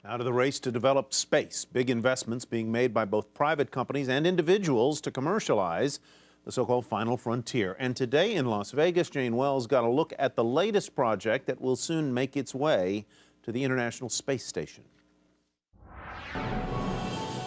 Out of the race to develop space, big investments being made by both private companies and individuals to commercialize the so-called final frontier. And today in Las Vegas, Jane Wells got a look at the latest project that will soon make its way to the International Space Station.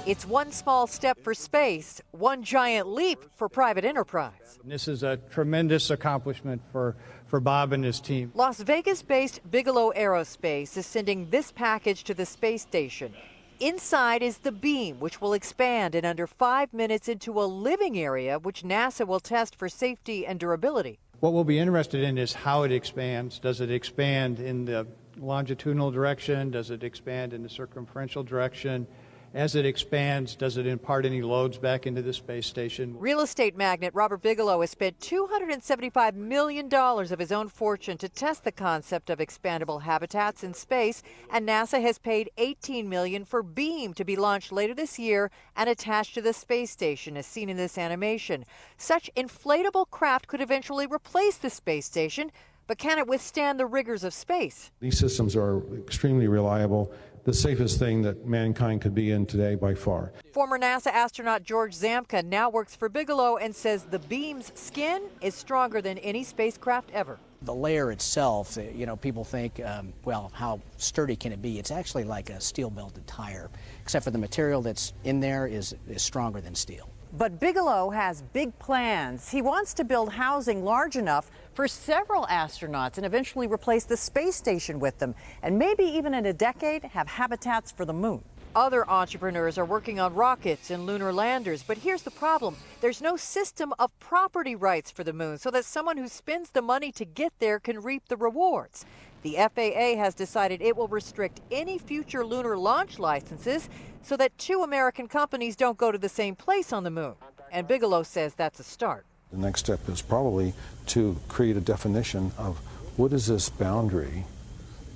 It's one small step for space, one giant leap for private enterprise. This is a tremendous accomplishment for Bob and his team. Las Vegas-based Bigelow Aerospace is sending this package to the space station. Inside is the beam, which will expand in under 5 minutes into a living area, which NASA will test for safety and durability. What we'll be interested in is how it expands. Does it expand in the longitudinal direction? Does it expand in the circumferential direction? As it expands, does it impart any loads back into the space station? Real estate magnate Robert Bigelow has spent $275 million of his own fortune to test the concept of expandable habitats in space, and NASA has paid $18 million for Beam to be launched later this year and attached to the space station, as seen in this animation. Such inflatable craft could eventually replace the space station, but can it withstand the rigors of space? These systems are extremely reliable. The safest thing that mankind could be in today by far. Former NASA astronaut George Zamka now works for Bigelow and says the beam's skin is stronger than any spacecraft ever. The layer itself, people think, well, how sturdy can it be? It's actually like a steel-belted tire, except for the material that's in there is stronger than steel. But Bigelow has big plans. He wants to build housing large enough for several astronauts and eventually replace the space station with them, and maybe even in a decade have habitats for the moon. Other entrepreneurs are working on rockets and lunar landers, but here's the problem. There's no system of property rights for the moon so that someone who spends the money to get there can reap the rewards. The FAA has decided it will restrict any future lunar launch licenses so that two American companies don't go to the same place on the moon. And Bigelow says that's a start. The next step is probably to create a definition of what is this boundary?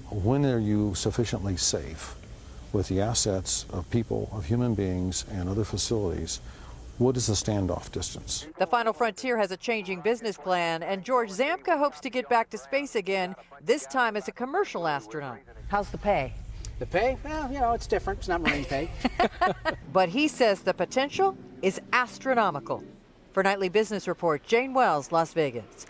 When are you sufficiently safe with the assets of people, of human beings, and other facilities? What is the standoff distance? The Final Frontier has a changing business plan, and George Zamka hopes to get back to space again, this time as a commercial astronaut. How's the pay? The pay? Well, it's different. It's not marine pay. But he says the potential is astronomical. For Nightly Business Report, Jane Wells, Las Vegas.